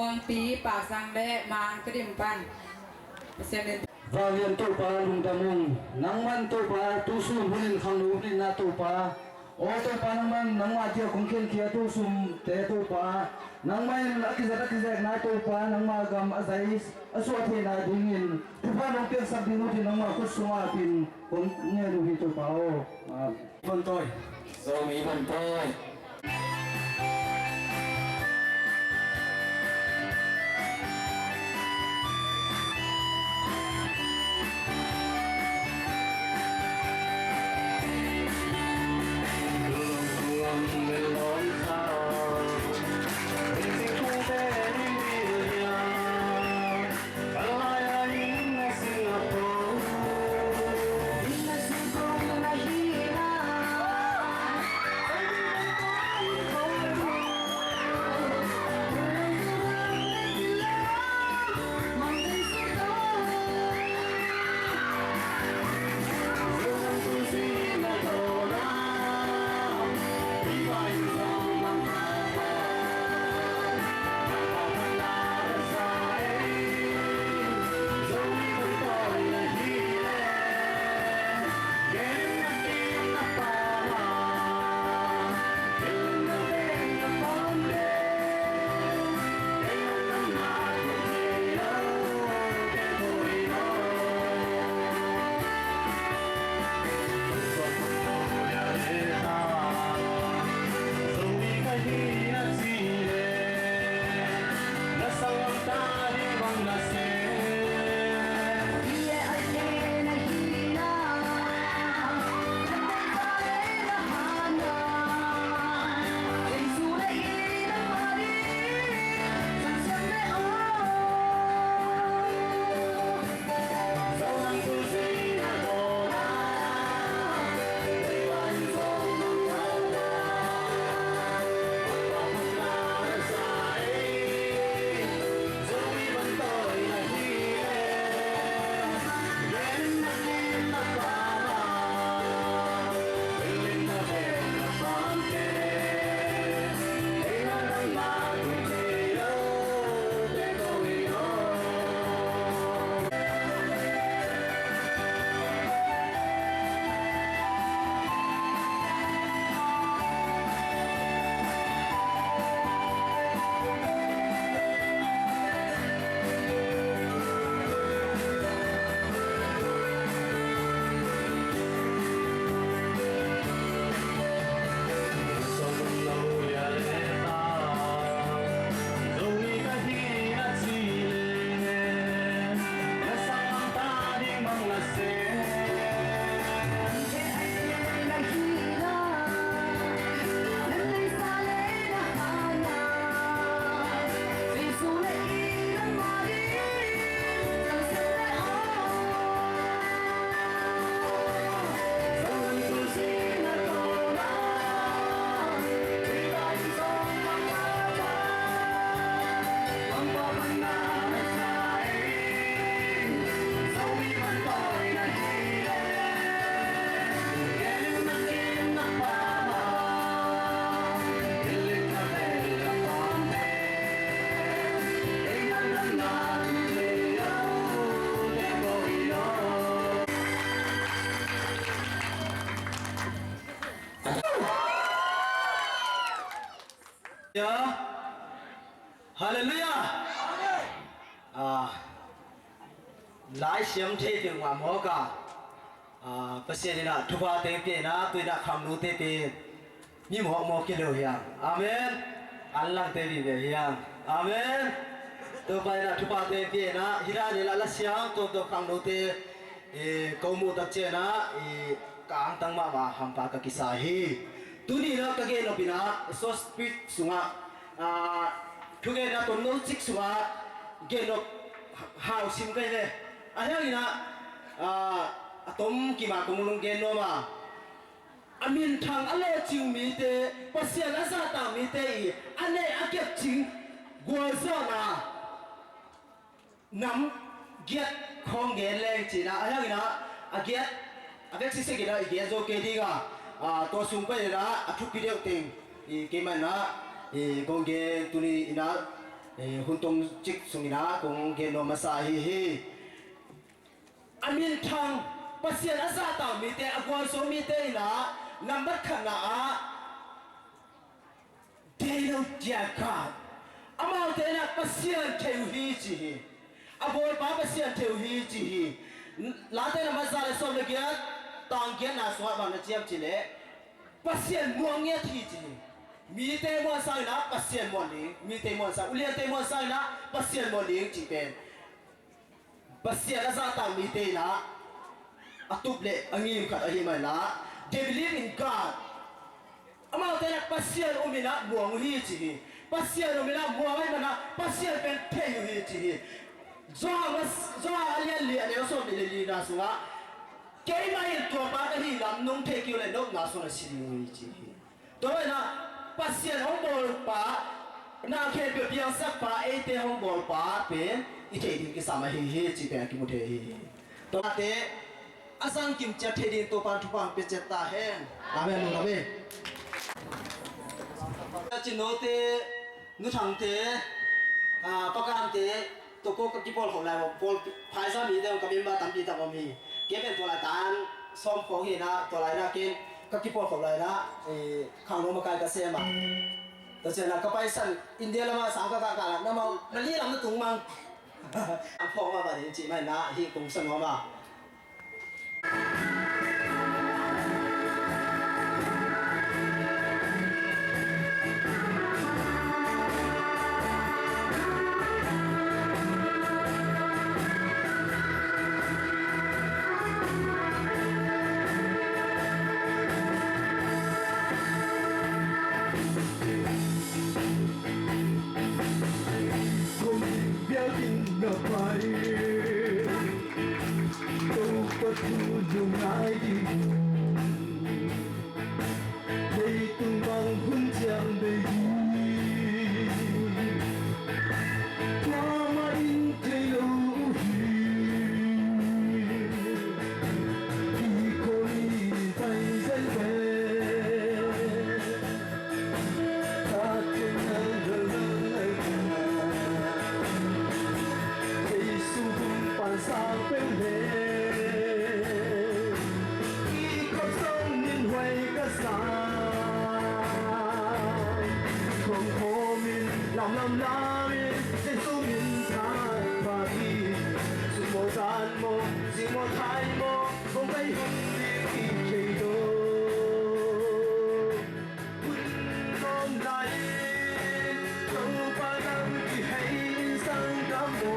muang ti pa sang le mang krim pan sen và liền tu pa lung damung nang man tu pa tu sum hunin khang lu hunin na tu pa o tu pa nang man nang ma dia kong khen kia tu sum te tu pa nang man akizat na tu pa nang ma gam azai aswa the na dingin tu pa nong ken sab dinu thi nang ma ku suma pin kong nge lu hi tu pa o von toi rồi mỹ vần tôi Hallelujah. Lại xiêm thế tiếng hòa mô cả bác sĩ là thu hoa tế bì na tôi đã khám nụ tế bì nhưng họ mô kia đều hiền amen anh lăng tế bì về hiền amen tôi phải là thu hoa tế bì na hira ni là xiang tôi khám nụ tế câu mù đặc chế na cả anh tăng mà hàm phá cả kisa hi tôi đi nó cái nó bị na so speed sunga thu cái na tôi nấu chích sunga cái nó hào sim cái này anh thấy na atom kima kumulong geno ma amin thang ale ching mi te pasian asa ta mi te ane akep ching guaza na nam get khong ge le chi na ayang na aget avek si se ge na ge zo ke di ga to sum pa na athu pi deu ting I ke man na I gong ge tu ni ina hun tong chik sungina kung geno masahi hi amin thang pasien azata mi te agwa so mi te na number khana a delo jaka amau te na pasien theu hi chi abol ba pasien theu hi chi la te na mazale so le gya tang gya na so ba na chiam chi le pasien muang ye thi chi mi te mo sai na pasien mo ni mi te mo sai ulian te mo sai na pasien mo ni chi pen pasien azata mi te na atup le angim khat ahi mai la they believe in God amau te na pasien umina muang hi chi pasien umina muang ai mana pasien pen theu hi chi zo alian li ne so mi li na sunga kei mai to pa ka hi lam nong the kyu le nok na so na si ni chi to na pasien hong bol pa na khe pe piang sak pa e te hong bol pa pen I the din ki sama hi hi chi pe ki mu the hi to te asang kim cha the din to pa thu pa pe che ta hen la be lu la be chi no te nu thang te pa kan te to ko ki pol ho la pol phai sa mi te ka mi ma tam pi ta mi ke pen to la tan som kho hi na to lai na kin ka ki pol ho lai na khang no ma kai ka se ma to che na ka pai san India la ma sang ka na ma na li lam na tung mang ang pho ma ba ni chi mai na hi kung san ho ma dùng ai đi đây tung bằng huân trang đầy qua mà in thấy lâu khi cô đi tay dân về ta trên nâng thấy su hùng bàn xa bên lề làm la mi để số miền thái và đi sự mô gian mô sự mô thái mô không phải hùng đi khi chơi đô hùng hôm nay không phải đang chỉ hay sang cảm mô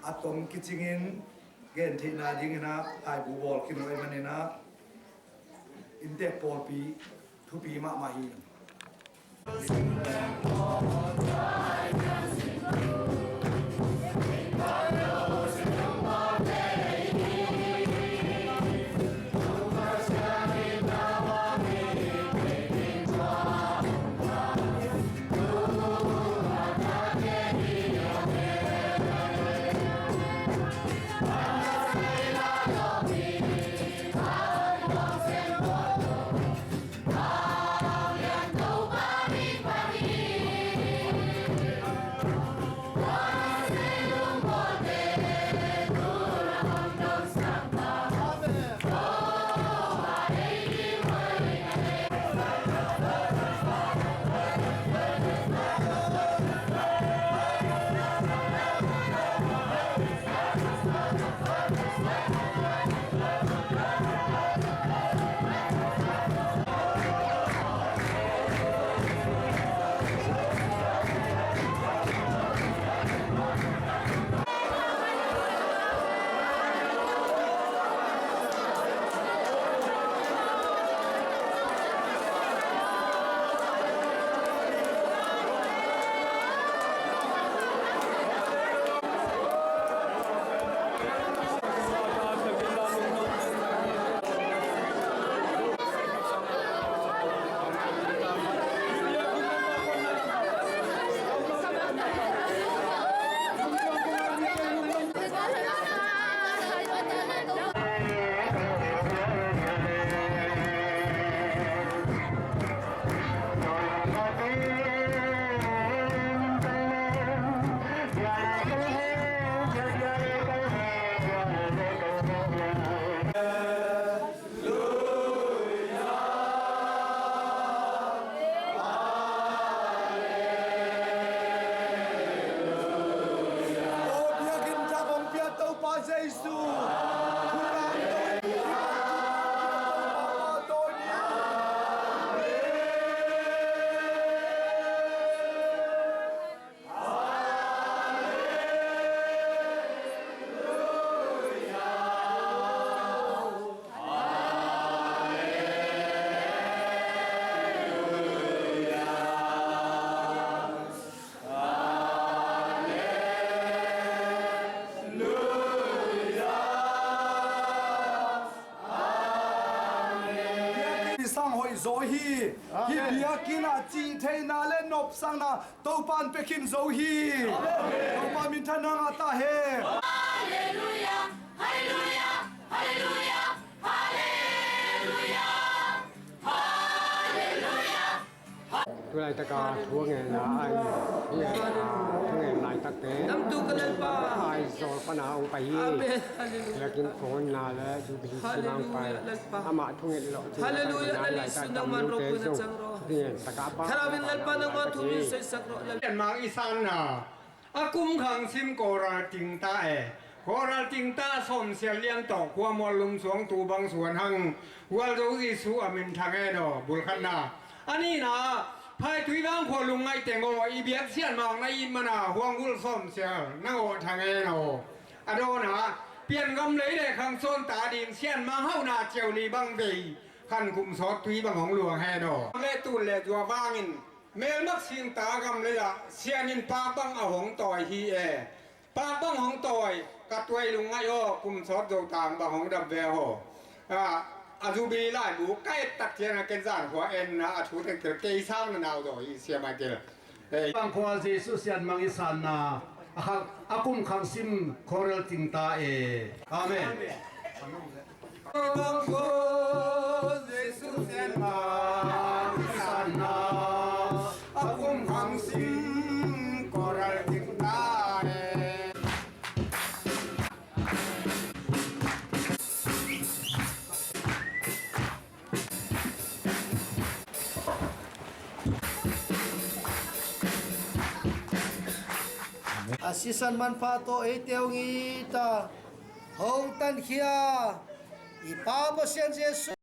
atong kichingin gen thina dingina ai bu bol kin roi manina inte por pi thu pi ma ma hi sang hoi zo hi hi bia kina chi theina le nop sang na to pan pekin zo hi to pa min thana nga ta he Hallelujah, hallelujah, hallelujah, hallelujah, hallelujah. tôi lại tất cả thua nghề là ai thua nghề lại tất tế Nam tu kalan pa. ai rồi con nào phải Amen. Hallelujah. là cái con nào là chú bị xí mang phải ama thua nghề lọ Hallelujah. Nalisun ng manro po na sangro. tất cả ba Karawin lalpa ng mga tuloy sa sakro. เรียนมาอีสานน่ะอากุมขังซิมโกราจิงตาโกราจิงตาสมเสียเลียนตอกหัวมอลุมสวงตูบางสวนหังหัวโรอีสูอามินทางดอบุลคันนาอันนี้นะภายทุยบางพอลุงไงแต่งโออีเบียเสียนมองในอินมานาห่วงกุลสมเสียนั่งโอทางโออโดนะเปลี่ยนกำเลยได้ขังโซนตาดินเสียนมาเฮานาเจียวลีบังเบยขันคุมซอดทุยบางของหลวงแฮดอเล่ตูเล่จัวบางินเมลมักสิงตากำเลยละเสียนินปากบังเอาหงต่อยฮีปากบังหงต่อยกัดไว้ลุงไงโอคุมซอดโดต่างบังหงดับเวโฮอาจูบีไล่บุกใกล้ตักเทียนกันจานหัวเอ็นนะอาชูเตอร์เกยซ้ำนาวดอยเสียมาเกลบางคนเจสุเสียนมังอิสานนาอากุมขังซิมโคเรลจิงตาอาเมนบางคนเจสุเสียนมังอิสานนาอากุมขังซิมโคเรลจิงตาAsisan man pato itew ngita hong tan khia ipabo sian Jesus